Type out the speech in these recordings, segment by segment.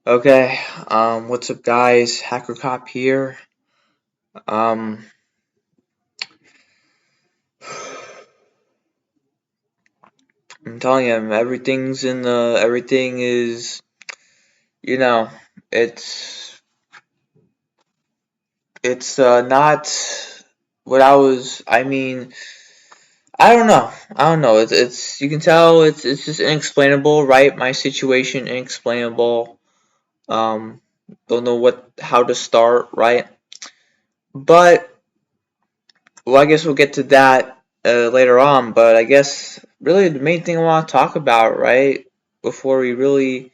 Okay, what's up guys? Hacker Cop here. Um, I'm telling you, everything is, you know, it's, not what I mean, I don't know, you can tell it's just inexplainable, right? My situation, inexplainable. Um, don't know how to start, right? But, well, I guess we'll get to that later on. But I guess really the main thing I want to talk about, right, before we really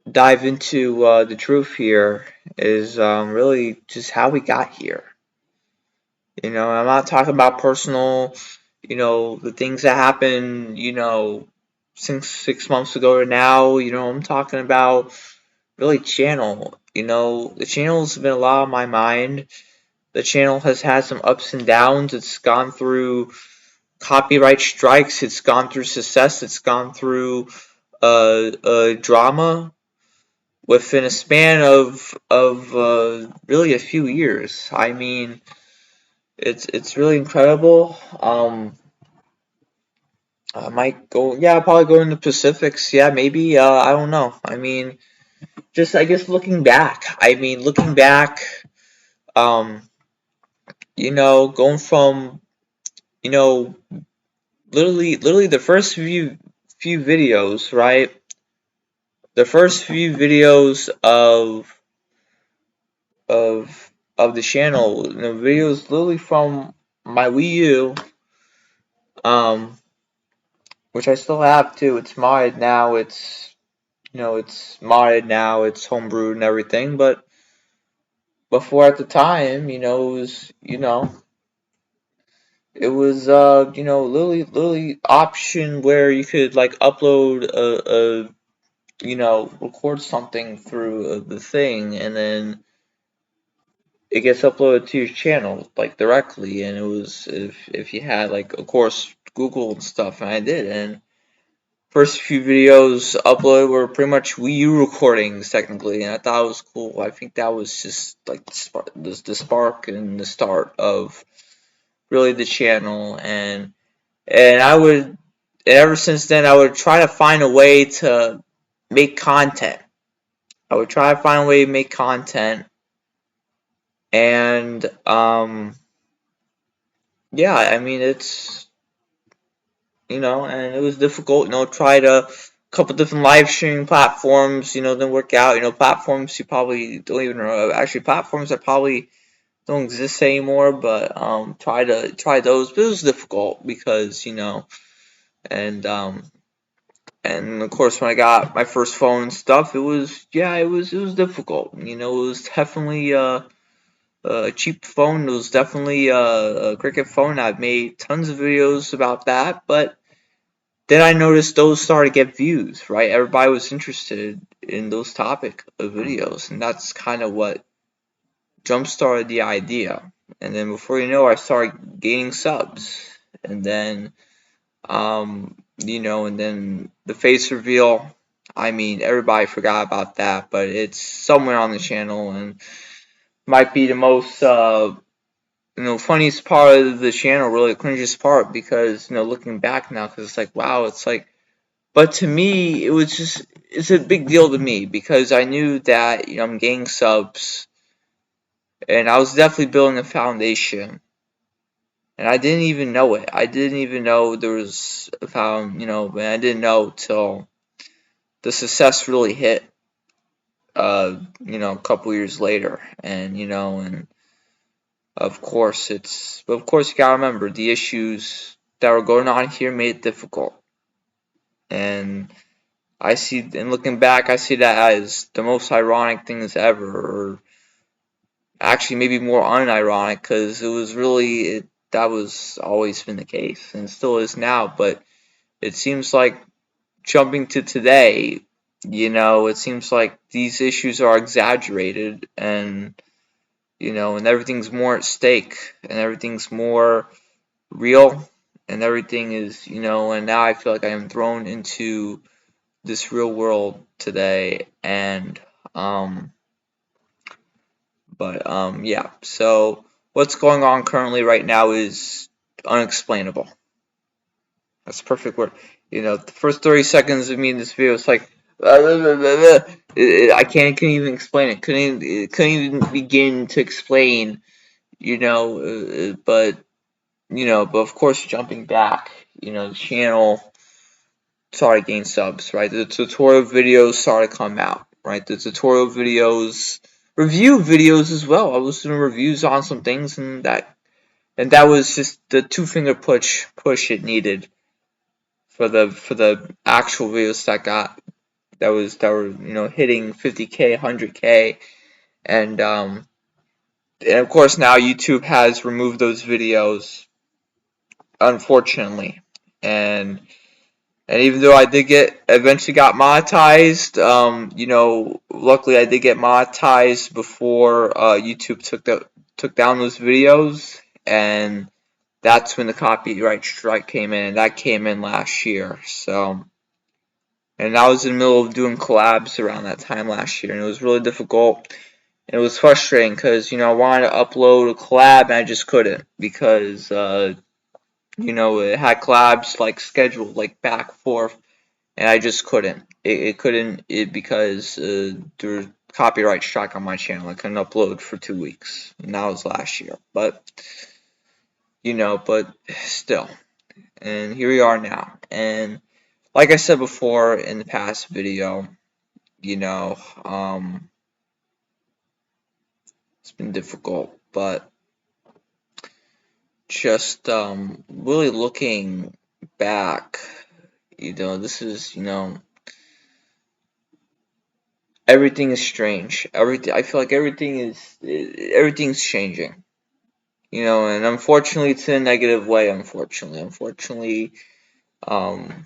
dive into the truth here, is really just how we got here. I'm not talking about personal, the things that happened, since 6 months ago to now. I'm talking about really channel. The channel's been a lot on my mind. The channel has had some ups and downs. It's gone through copyright strikes. It's gone through success. It's gone through drama within a span of really a few years. I mean, it's really incredible. I might go. Yeah, I'll probably go into Pacifics. Yeah, maybe. I don't know. I mean, just I guess looking back. I mean, looking back. Um, going from you know literally the first few videos, right? The first few videos of the channel, videos literally from my Wii U, um, which I still have too. It's modded now. It's modded now. It's homebrewed and everything. But before at the time, it was literally option where you could like upload record something through the thing, and then it gets uploaded to your channel like directly. And it was, if you had like, of course, Google and stuff, and I did. And first few videos uploaded were pretty much Wii U recordings technically, and I thought it was cool. I think that was just like the spark and the start of really the channel. And I would, and ever since then, I would try to find a way to make content. I would try to find a way to make content. And yeah, I mean, and it was difficult. Tried a couple different live streaming platforms. Didn't work out. Platforms you probably don't even know. Actually, platforms that probably don't exist anymore. But try those. But it was difficult because and and of course when I got my first phone and stuff, it was difficult. It was definitely a cheap phone. It was definitely a Cricket phone. I've made tons of videos about that, but then I noticed those started to get views, right? Everybody was interested in those topic of videos, and that's kind of what jump started the idea. And then before you know, I started gaining subs, and then and then the face reveal. I mean, everybody forgot about that, but it's somewhere on the channel and might be the most funniest part of the channel, really cringiest part, because looking back now, because it's like, wow, it's like. But to me, it's a big deal to me because I knew that I'm gaining subs, and I was definitely building a foundation, and I didn't even know it. I didn't even know there was a and I didn't know till the success really hit. A couple years later, and but of course you gotta remember the issues that were going on here made it difficult, and and looking back, I see that as the most ironic things ever, or actually maybe more unironic, because that was always been the case and still is now. But it seems like jumping to today, it seems like these issues are exaggerated, and everything's more at stake, and everything's more real, and everything is, and now I feel like I am thrown into this real world today, and Um, yeah. So what's going on currently right now is unexplainable. That's the perfect word. The first 30 seconds of me in this video, it's like I couldn't even explain it. Couldn't even begin to explain. But of course, jumping back, the channel started getting subs, right? The tutorial videos started to come out, right? The tutorial videos, review videos as well. I was doing reviews on some things, and that was just the two-finger push it needed for the actual videos that were hitting 50K, 100K, and of course now YouTube has removed those videos, unfortunately, and even though I eventually got monetized, luckily I did get monetized before YouTube took down those videos, and that's when the copyright strike came in, and that came in last year. So, and I was in the middle of doing collabs around that time last year, and it was really difficult. And it was frustrating because I wanted to upload a collab and I just couldn't because it had collabs like scheduled like back forth, and I just couldn't. It couldn't because there was copyright strike on my channel. I couldn't upload for 2 weeks, and that was last year. But still, and here we are now. And like I said before in the past video, it's been difficult, but just really looking back, this is everything is strange. I feel like everything's changing. And unfortunately, it's in a negative way. Unfortunately, um,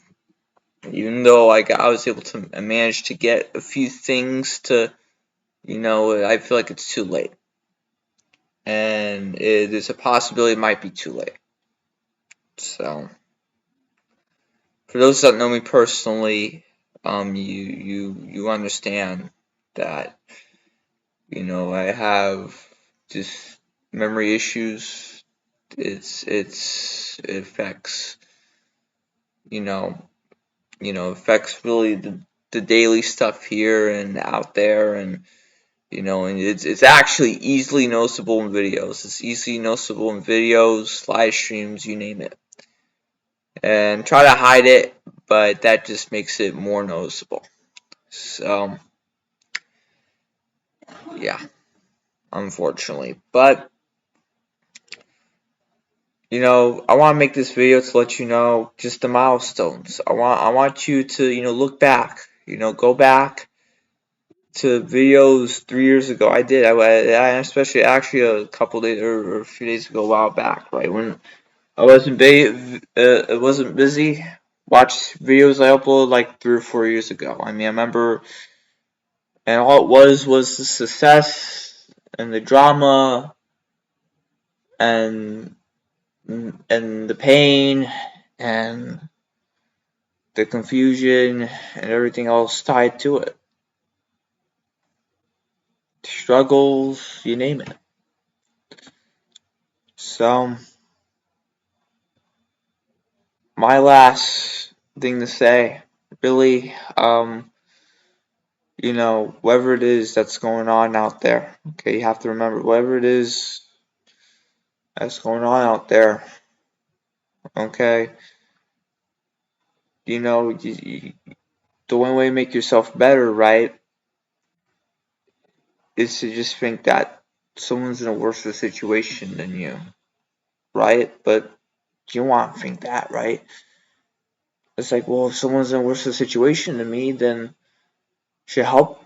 even though I was able to manage to get a few things to, I feel like it's too late, and there's a possibility it might be too late. So, for those that know me personally, you understand that I have just memory issues. It affects affects really the daily stuff here and out there, and and it's actually easily noticeable in videos. It's easily noticeable in videos, live streams, you name it. And try to hide it, but that just makes it more noticeable. So yeah, unfortunately. But I want to make this video to let you know just the milestones. I want you to look back. Go back to videos 3 years ago. I especially actually a couple days or a few days ago, a while back, right when I wasn't busy. Watch videos I uploaded like 3 or 4 years ago. I mean, I remember, and all it was the success and the drama and the pain and the confusion and everything else tied to it. Struggles, you name it. So, my last thing to say, really, whatever it is that's going on out there, okay, you have to remember, whatever it is that's going on out there, okay, the only way to make yourself better, right, is to just think that someone's in a worse situation than you, right? But you want to think that, right? It's like, well, if someone's in a worse situation than me, then should help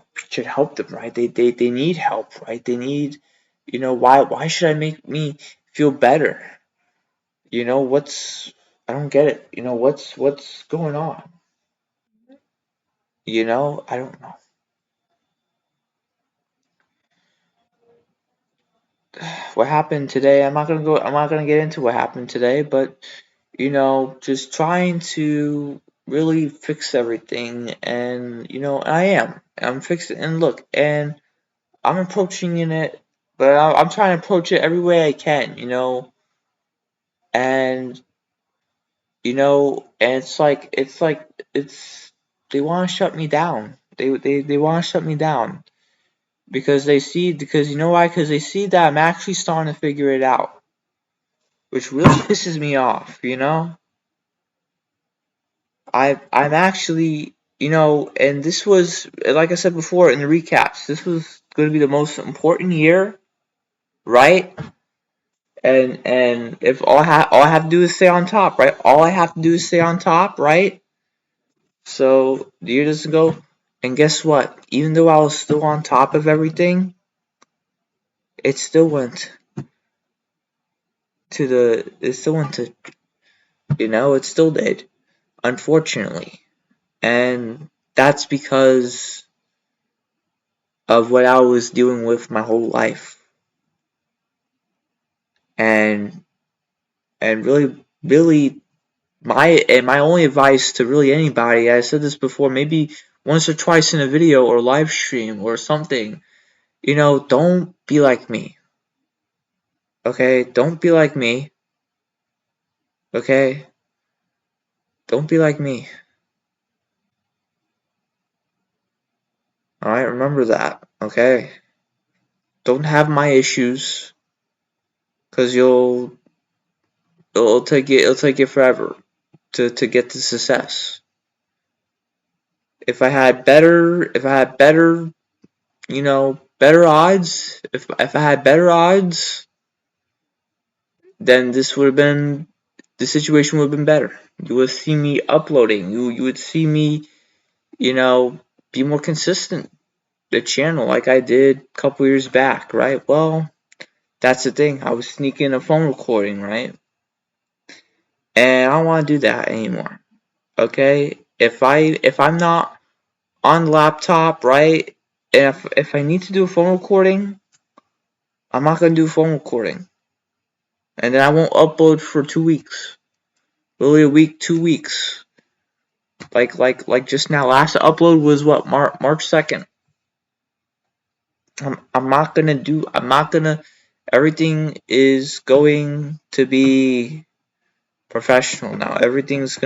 them, right? They need help, right? They need, why should I make me feel better? I don't get it. What's going on? I don't know. What happened today? I'm not gonna get into what happened today, but just trying to really fix everything, and I am, I'm fixing, and look, and I'm approaching it, but I'm trying to approach it every way I can, and and it's they want to shut me down. They want to shut me down because you know why? Because they see that I'm actually starting to figure it out, which really pisses me off. I'm actually, and this was, like I said before in the recaps, this was going to be the most important year, right? And if all I have to do is stay on top, right? All I have to do is stay on top, right? So the year doesn't go, and guess what? Even though I was still on top of everything, it still went it still went to, it still did, unfortunately, and that's because of what I was dealing with my whole life, and really my only advice to really anybody, I said this before, maybe once or twice in a video or live stream or something, don't be like me. Okay? Don't be like me. Okay? Don't be like me. Alright, remember that. Okay? Don't have my issues, cause it'll take you forever to get to success. If I had better, better odds, if I had better odds, then the situation would have been better. You would see me uploading. You would see me, be more consistent. The channel like I did a couple years back, right? Well, that's the thing. I was sneaking a phone recording, right? And I don't want to do that anymore. Okay? If I'm not on the laptop, right? And if I need to do a phone recording, I'm not gonna do a phone recording. And then I won't upload for 2 weeks. Literally a week, 2 weeks. Like just now. Last upload was what, March 2nd. I'm not gonna everything is going to be professional now. Everything's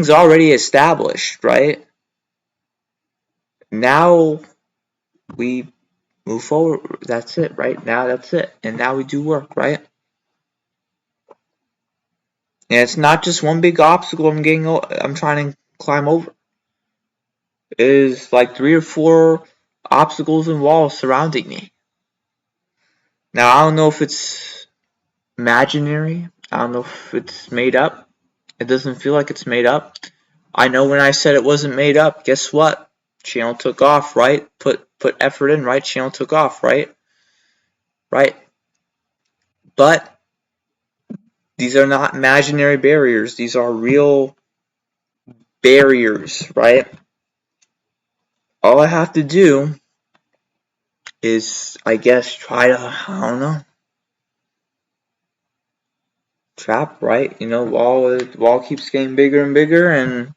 already established, right? Now we move forward. That's it, right? Now that's it. And now we do work, right? And it's not just one big obstacle I'm trying to climb over. It is like 3 or 4 obstacles and walls surrounding me. Now I don't know if it's imaginary. I don't know if it's made up. It doesn't feel like it's made up. I know when I said it wasn't made up, guess what? Channel took off, right? Put effort in, right? Channel took off, right? Right. But these are not imaginary barriers. These are real barriers, right? All I have to do is, I guess, try to, I don't know, trap, right? The wall keeps getting bigger and bigger, and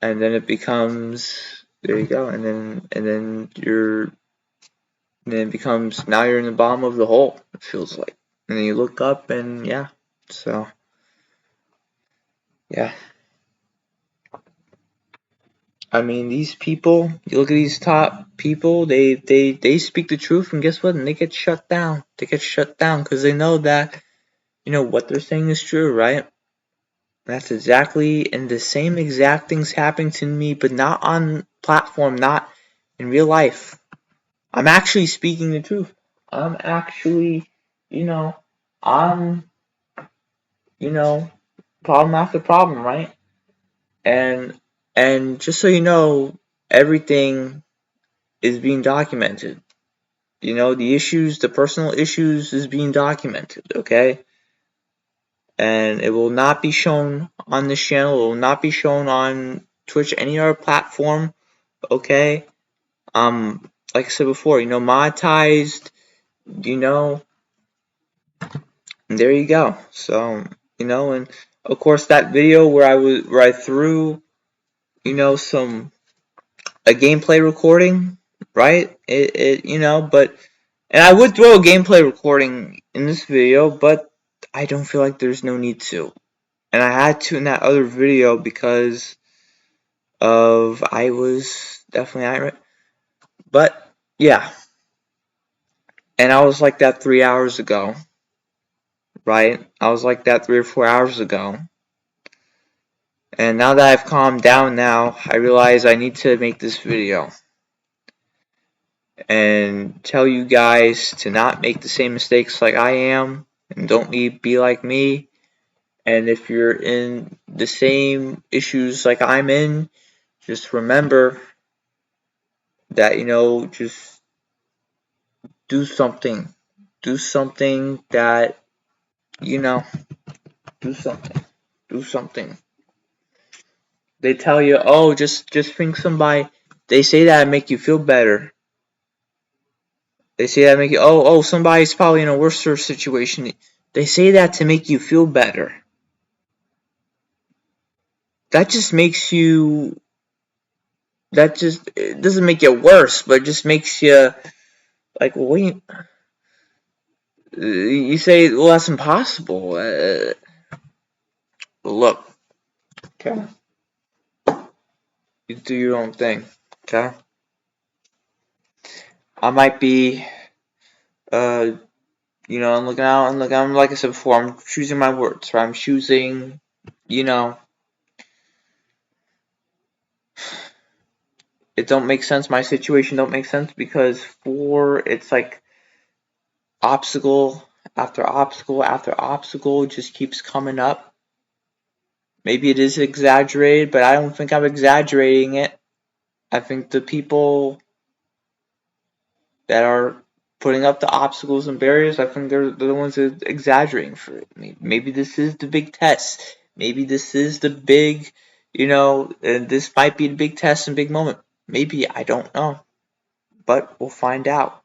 then it becomes, there you go, and then it becomes, now you're in the bottom of the hole, it feels like. And then you look up, and yeah, so, yeah. I mean, these people, you look at these top people, they speak the truth, and guess what? And they get shut down. They get shut down because they know that, what they're saying is true, right? That's exactly, and the same exact things happening to me, but not on platform, not in real life. I'm actually speaking the truth. I'm actually, you know, I'm, you know, problem after problem, right? And just so you know, everything is being documented. The issues, the personal issues is being documented, okay? And it will not be shown on this channel, it will not be shown on Twitch, any other platform, okay? Like I said before, monetized, you know, and there you go. So, and of course that video where I threw, some a gameplay recording, right? But and I would throw a gameplay recording in this video, but I don't feel like there's no need to. And I had to in that other video because of I was definitely irate. But yeah, and I was like that 3 hours ago, right? I was like that 3 or 4 hours ago. And now that I've calmed down now, I realize I need to make this video and tell you guys to not make the same mistakes like I am and don't be like me. And if you're in the same issues like I'm in, just remember that, just do something. Do something that, you know, do something. Do something. They tell you, oh, just think somebody. They say that to make you feel better. They say that to make you, somebody's probably in a worse situation. They say that to make you feel better. That just makes you. It doesn't make it worse, but it just makes you like, well, you say, well, that's impossible. Look, okay, you do your own thing, okay. I might be, I'm looking out and look. I'm like I said before. I'm choosing my words. Right? I'm choosing, you know, it don't make sense. My situation don't make sense because it's like obstacle after obstacle after obstacle just keeps coming up. Maybe it is exaggerated, but I don't think I'm exaggerating it. I think the people that are putting up the obstacles and barriers, I think they're the ones that are exaggerating for it. Maybe this is the big test. Maybe this is the big, and this might be the big test and big moment. Maybe, I don't know. But we'll find out.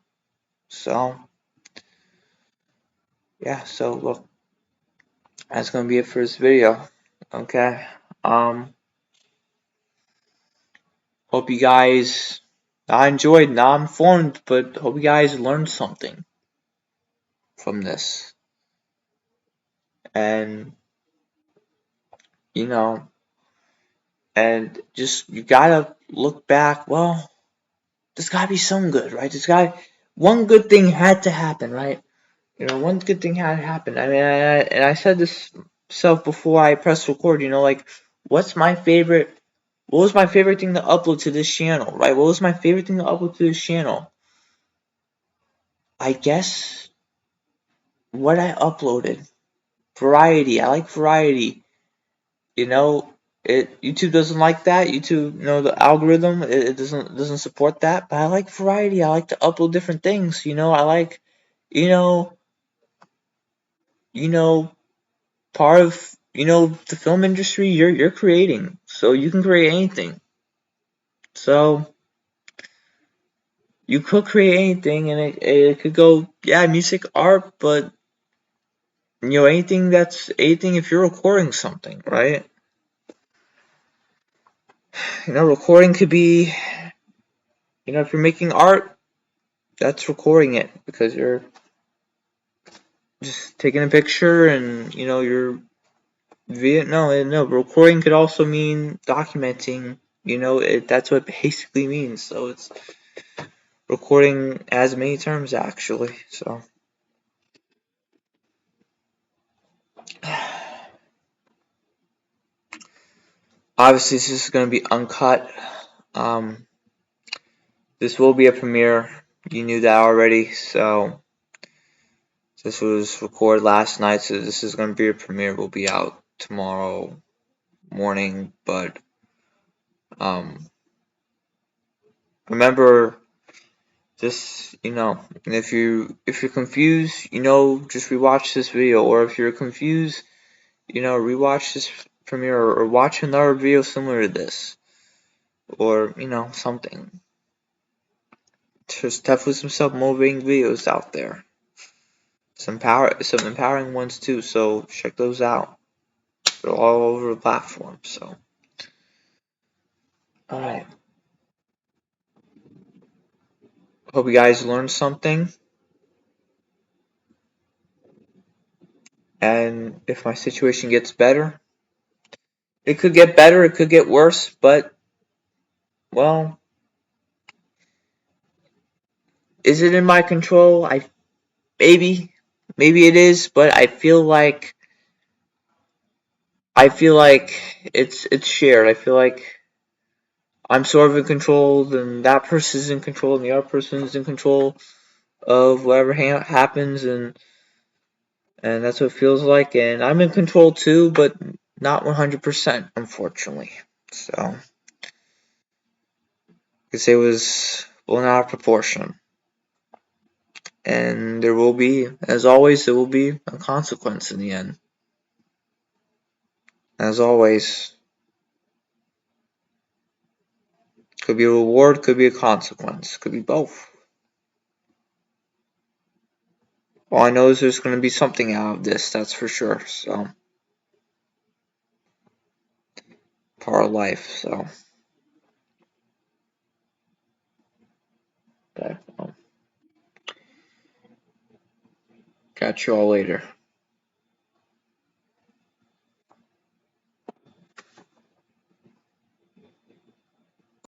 So, yeah, so look, that's going to be it for this video. Okay. Hope you guys, I enjoyed, not informed, but hope you guys learned something from this. And, you know, and just, you gotta look back, well, there's gotta be some good, right? One good thing had to happen, right? One good thing had to happen. I mean, I said this myself before I pressed record, like, what was my favorite thing to upload to this channel, right? What was my favorite thing to upload to this channel? I guess what I uploaded. Variety. I like variety. YouTube doesn't like that. YouTube, the algorithm, it doesn't support that. But I like variety. I like to upload different things. I like, you know, you know, part of the film industry. You're creating, so you can create anything. So you could create anything, and it could go, yeah, music, art, but anything if you're recording something, right? Recording could be, if you're making art, that's recording it because you're just taking a picture and you're no, recording could also mean documenting. That's what it basically means. So it's recording as many terms actually. So obviously this is going to be uncut. This will be a premiere. You knew that already. So this was recorded last night. So this is going to be a premiere. Will be out tomorrow morning. But remember, just if you're confused, just rewatch this video. Or if you're confused, rewatch this premiere or watch another video similar to this, or something. There's definitely some self-motivating videos out there. Some empowering ones too. So check those out. They're all over the platform. So, all right. Hope you guys learned something. And if my situation gets better, it could get better, it could get worse, but, well, is it in my control? Maybe it is, but I feel like it's shared. I feel like I'm sort of in control, and that person is in control, and the other person is in control of whatever happens, and that's what it feels like. And I'm in control too, but not 100%, unfortunately. So, because it was blown out of proportion, and there will be, as always, there will be a consequence in the end. As always, could be a reward, could be a consequence, could be both. All I know is there's going to be something out of this, that's for sure. So, part of life. So, okay, well, catch you all later.